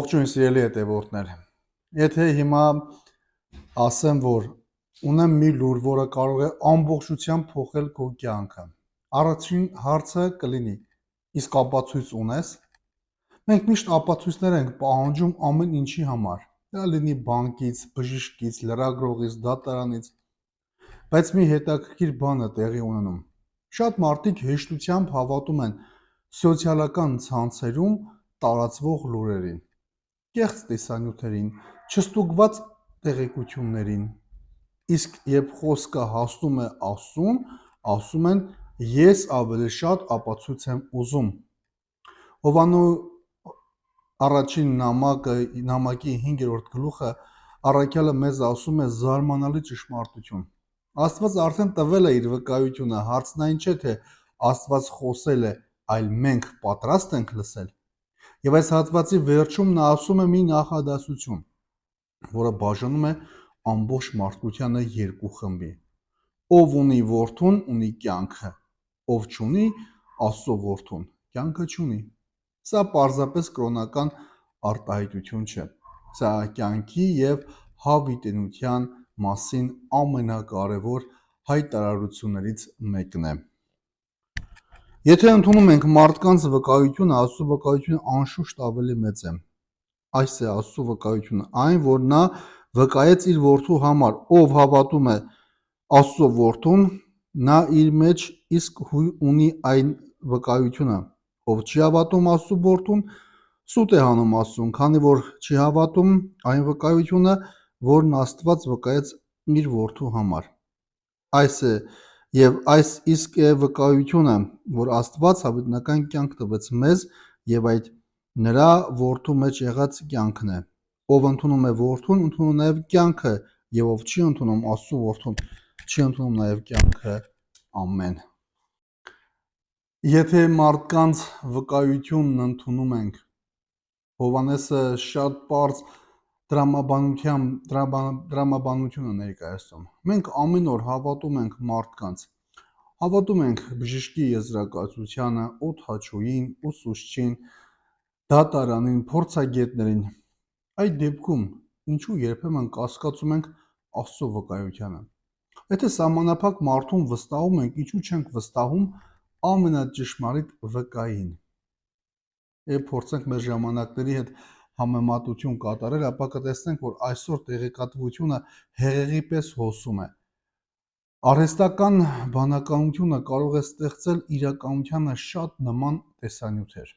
Ողջույն սիրելի հետևորդներ։ Եթե հիմա ասեմ, որ ունեմ մի լուր, որը կարող է ամբողջությամբ փոխել քո կյանքը, առաջին հարցը կլինի. իսկ ապացույց ունես։ Մենք միշտ ապացույցներ ենք պահանջում ամեն ինչի համար։ Դա լինի բանկից, բժշկից, լրագրողից, դատարանից, բայց մի հետաքրքիր բան է տեղի ունենում։ Շատ մարդիկ հեշտությամբ հավատում են սոցիալական ցանցերում տարածվող լուրերին, կեղծ տեսանյութերին, չստուգված տեղեկություններին, իսկ երբ խոսքը հասնում է Աստծուն, ասում են ես ավելի շատ ապացույց եմ ուզում։ Հովանու առաջին նամակի 5-րդ գլուխը առաքյալը մեզ ասում է զարմանալի ճշմարտություն։ Աստված արդեն տվել է իր վկայությունը, հարցն այն չէ, թե Աստված խոսել է, այլ մենք պատրաստ ենք լսել։ Եվ այս հատվածի վերջում նա ասում է մի նախադասություն, որը բաժանում է ամբողջ մարդկությանը երկու խմբի։ Ով ունի որդուն, ունի կյանքը, ով չունի, Աստծո որդուն, կյանքը չունի։ Սա պարզապես կրոնական արտահայտություն չէ։ Սա կյանքի եւ հավիտենության մասին ամենակարևոր հայտարարություններից մեկն է։ Եթե ընդունում ենք մարդկանց վկայությունը, Աստծո վկայությունը անշուշտ ավելի մեծ է։ Այս է Աստծո վկայությունը, այն, որ նա վկայեց իր որդու համար, ով հավատում է Աստծո որդուն, նա իր մեջ իսկ ունի այն վկայությունը, ով չի հավատում Աստծո որդուն, սուտ է հանում Աստծուն, քանի որ չի հավատում այն վկայությունը, որն Աստված վկայեց իր որդու համար։ Այս է եւ այս իսկ է վկայությունը, որ Աստված հավիտենական կյանք տվեց մեզ եւ այդ նրա որդու մեջ եղած կյանքն է։ Ով ընդունում է որդուն, ընդունում նաեւ կյանքը, եւ ով չի ընդունում Աստծո որդուն, չի ընդունում նաեւ կյանքը։ Ամեն։ Եթե մարդկանց վկայությունն ընդունում ենք, Հովհաննեսը շատ պարզ տրամաբանություն է ներկայացնում։ Մենք ամեն օր հավատում ենք մարդկանց, հավատում ենք բժշկի եզրակացությանը, օդաչուին, ուսուցչին, դատարանին, փորձագետներին։ Այդ դեպքում ինչու երբեմն կասկածում ենք Աստծո վկայությանը։ Եթե սահմանափակ մարդուն վստահում ենք, ինչու չենք վստահում ամենաճշմարիտ վկային։ Եվ փորձենք մեր ժամանակների հետ համեմատություն կատարել, ապա կտեսնենք, որ այսօր տեղեկատվությունը հեղեղի պես հոսում է։ Արհեստական բանականությունը կարող է ստեղծել իրականությանը շատ նման տեսանյութեր։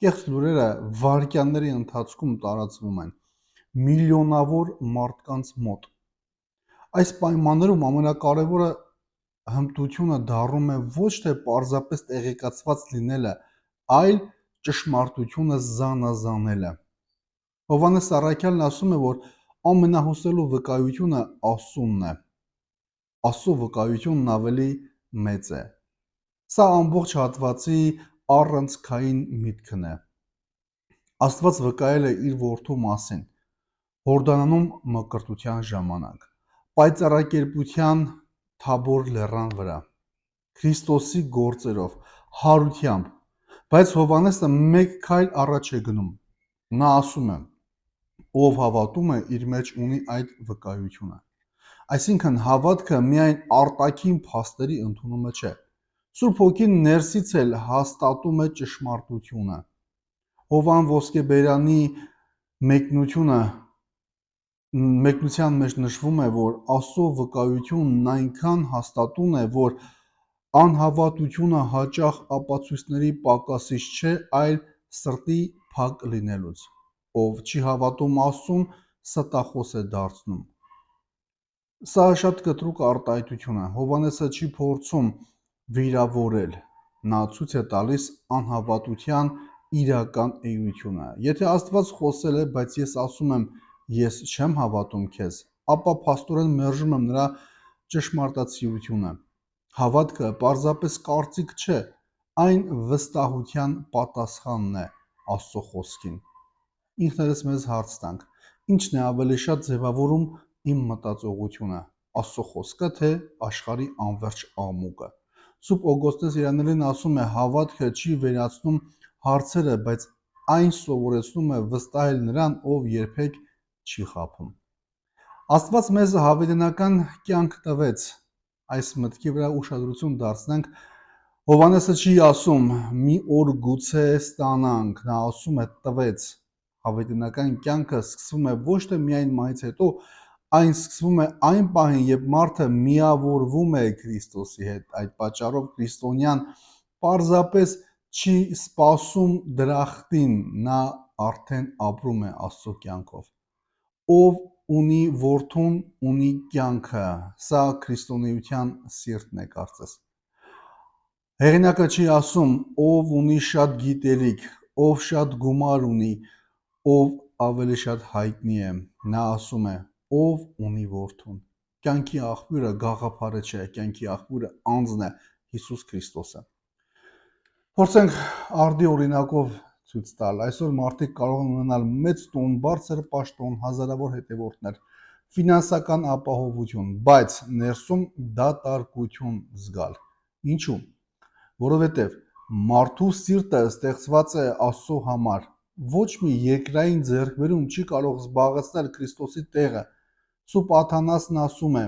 Կեղծ լուրերը վայրկյանների ընթացքում տարածվում են միլիոնավոր մարդկանց մոտ։ Այս պայմաններում ամենակարևորը հմտությունը դառնում է ոչ թե պարզապես տեղեկացված լինելը, այլ ճշմարտությունը զանազանելը։ Հովհաննես առաքյալն ասում է, որ ամենահուսալու վկայությունը Աստծունն է։ Աստծո վկայությունն ավելի մեծ է։ Սա ամբողջ հատվածի առանցքային միտքն է։ Աստված վկայել է իր որդու մասին Հորդանանում մկրտության ժամանակ, պայծառակերպության Թաբոր լեռան վրա, Քրիստոսի գործերով, հարությամբ, բայց Հովհաննեսը մեկ քայլ առաջ է գնում։ Նա ասում է. ով հավատում է, իր մեջ ունի այդ վկայությունը։ Այսինքն հավատքը միայն արտաքին փաստերի ընդունումը չէ։ Սուրբ Հոգին ներսից էլ հաստատում է ճշմարտությունը։ Հովան ոսկեբերանի մեկնության մեջ նշվում է, որ Աստծո վկայությունն այնքան հաստատուն է, որ անհավատությունը հաճախ ապացույցների պակասից չէ, այլ սրտի փակ լինելուց։ Ով չի հավատում Աստծուն, ստախոս է դարձնում։ Սա շատ կտրուկ արտահայտություն է։ Հովհաննեսը չի փորձում վիրավորել, նա ցույց է տալիս անհավատության իրական էությունը։ Եթե Աստված խոսել է, բայց ես ասում եմ, ես չեմ հավատում քեզ, ապա փաստորեն մերժում եմ նրա ճշմարտացիությունը։ Հավատքը պարզապես կարծիք չէ, այն վստահության պատասխանն է Աստծո խոսքին։ Ինքներս մեզ հարց տանք. ի՞նչն է ավելի շատ ձևավորում իմ մտածողությունը՝ Աստծո խոսքը, թե աշխարհի անվերջ աղմուկը։ Սուրբ Օգոստոս Երանելին ասում է. հավատքը չի վերացնում հարցերը, բայց այն սովորեցնում է վստահել նրան, ով երբեք չի խաբում։ Աստված մեզ հավիտենական կյանք տվեց։ Այս մտքի վրա ուշադրություն դարձնենք։ Հովհաննեսը չի ասում մի օր գուցե ստանանք, նա ասում է տվեց։ Հավիտենական կյանքը սկսվում է ոչ թե միայն մահից հետո, այն սկսվում է այն պահին, երբ մարդը միավորվում է Քրիստոսի հետ։ Այդ պատճառով քրիստոնյան պարզապես չի սպասում դրախտին, նա արդեն ապրում է Աստծո կյանքով։ Ով ունի որդուն, ունի կյանքը։ Սա քրիստոնեության սիրտն է կարծես։ Հեղինակը չի ասում ով ունի շատ գիտելիք, ով շատ գումար ունի, ով ավելի շատ հայտնի է։ Նա ասում է ով ունի որդուն։ Կյանքի աղբյուրը գաղափարը չէ, կյանքի աղբյուրը անձն է Հիսուս Քրիստոսը։ Փորձենք արդի օրինակով ցույց տալ։ Այսօր մարդիկ կարող են ունենալ մեծ տուն, բարձր պաշտոն, հազարավոր հետևորդներ, ֆինանսական ապահովություն, բայց ներսում դատարկություն զգալ։ Ինչու՞։ Որովհետև մարդու սիրտը ստեղծված է Աստծո համար։ Ոչ մի երկրային ձեռքբերում չի կարող զբաղեցնել Քրիստոսի տեղը։ Սուրբ Աթանասն ասում է.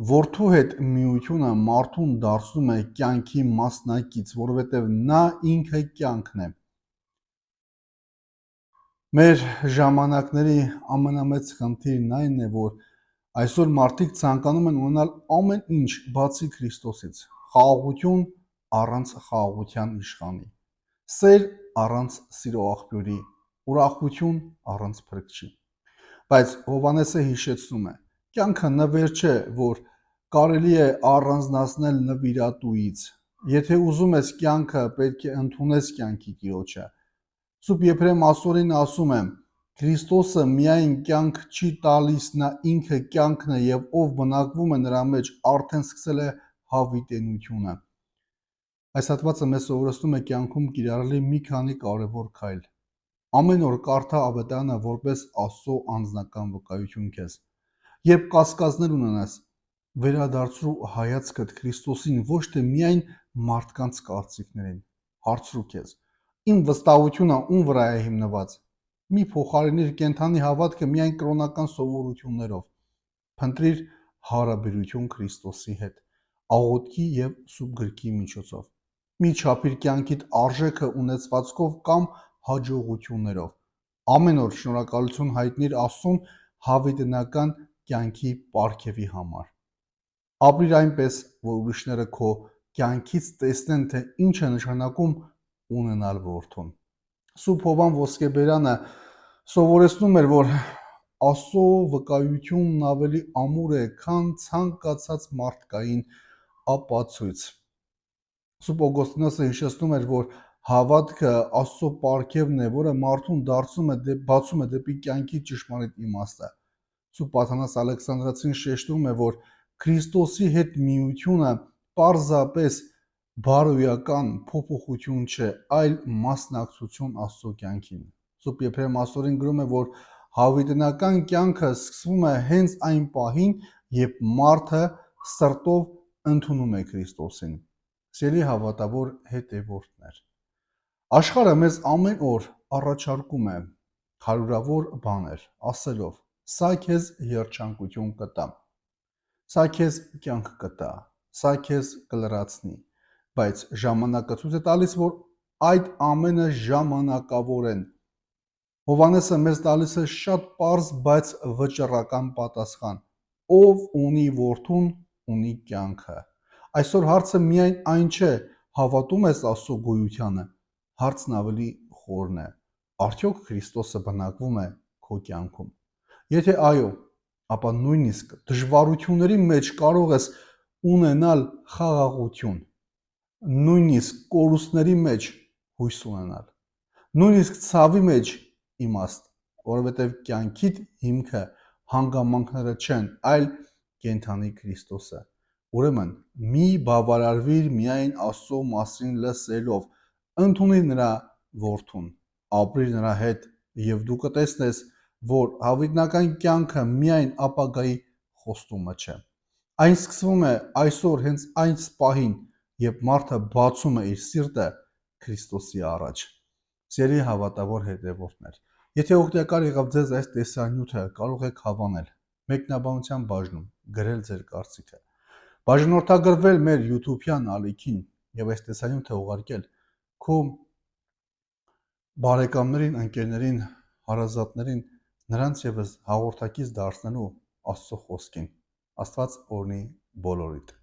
Որդու հետ միությունը մարդուն դարձնում է կյանքի մասնակից, որովհետև նա ինքը կյանքն է։ Մեր ժամանակների ամենամեծ խնդիրն այն է, որ այսօր մարդիկ ցանկանում են ունենալ ամեն ինչ բացի Քրիստոսից։ Խաղաղություն առանց խաղաղության իշխանի։ Սեր առանց սիրո աղբյուրի, ուրախություն առանց փրկչի։ Բայց Հովհաննեսը հիշեցնում է. կյանքը նվեր չէ, որ կարելի է առանձնացնել նվիրատուից։ Եթե ուզում ես կյանքը, պետք է ընդունես կյանքի Տիրոջը։ Սուրբ Եփրեմ Ասորին ասում է. Քրիստոսը միայն կյանք չի տալիս, նա ինքը կյանքն է եւ ով բնակվում է նրա մեջ, արդեն սկսել է հավիտենությունը։ Այս հատվածը մեզ սովորեցնում է կյանքում կիրառելի մի քանի կարևոր քայլ։ Ամեն օր կարդա Ավետարանը որպես Աստծո անձնական վկայություն քեզ։ Երբ կասկածներ ունենաս, վերադարձրու հայացքդ Քրիստոսին, ոչ թե միայն մարդկանց կարծիքներին։ Հարցրու քեզ. իմ վստահությունը ում վրա է հիմնված։ Մի փոխարինիր կենթանի հավատքը միայն կրոնական սովորություններով։ Փնտրիր հարաբերություն Քրիստոսի հետ, աղոթքի եւ Սուրբ գրքի միջոցով։ Մի չափիր կյանքիդ արժեքը ունեցվածքով կամ հաջողություններով։ Ամեն օր շնորհակալություն հայտնիր Աստծուն հավիտենական կյանքի պարգևի համար։ Ապրիր այնպես, որ ուրիշները քո կյանքից տեսնեն, թե ինչ է նշանակում ունենալ որդուն։ Սուրբ Հովան Ոսկեբերյանը սովորեցնում էր, որ Աստծո վկայությունն ավելի ամուր է, քան ցանկացած մարդկային ապացույց։ Սուրբ Օգոստինոսը հիշեցնում էր, որ հավատքը Աստծո պարգևն է, որը մարդուն բացում է դեպի կյանքի ճշմարիտ իմաստը։ Սուրբ Աթանաս Ալեքսանդրացին շեշտում է, որ Քրիստոսի հետ միությունը պարզապես բարոյական փոփոխություն չէ, այլ մասնակցություն Աստծո կյանքին։ Սուրբ Եփրեմ Ասորին գրում է, որ հավիտենական կյանքը սկսվում է հենց այն պահին, երբ մարդը սրտով ընդունում է Քրիստոսին։ Սիրելի հավատավոր հետևորդներ, աշխարհը մեզ ամեն օր առաջարկում է հարյուրավոր բաներ, ասելով. սա քեզ երջանկություն կտա, սա քեզ կյանք կտա, սա քեզ կլրացնի, բայց ժամանակը ցույց է տալիս, որ այդ ամենը ժամանակավոր են։ Հովհաննեսը մեզ տալիս է շատ պարզ, բայց վճռական պատասխան. ով ունի որդուն, ունի կյանքը։ Այսօր հարցը միայն այն չէ, հավատում ես Աստծո գոյությանը, հարցն ավելի խորն է. արդյոք Քրիստոսը բնակվում է քո կյանքում։ Եթե այո, ապա նույնիսկ դժվարությունների մեջ կարող ես ունենալ խաղաղություն, նույնիսկ կորուստների մեջ հույս ունենալ, նույնիսկ ցավի մեջ իմաստ, որովհետև կյանքիդ հիմքը հանգամանքները չեն, այլ կենդանի Քրիստոսը։ Ուրեմն մի բավարարվիր միայն Աստծո մասին լսելով, ընդունիր նրա որդուն, ապրիր նրա հետ եւ դու կտեսնես, որ հավիտենական կյանքը միայն ապագայի խոստումը չէ։ Այն սկսվում է այսօր հենց այս պահին, երբ մարդը բացում է իր սիրտը Քրիստոսի առաջ։ Սերի հավատավոր հետևորդներ, եթե օգտակար եղավ ձեզ այս տեսանյութը, կարող եք հավանել մեկնաբանության բաժնում, գրել ձեր կարծիքը, բաժանորդագրվել մեր YouTube-յան ալիքին եւ այս տեսանյութը ուղարկել քո բարեկամներին, ընկերներին, հարազատներին, նրանց եւս հաղորդակից դարձնելու Աստծո խոսքին։ Աստված օրհնի բոլորիդ։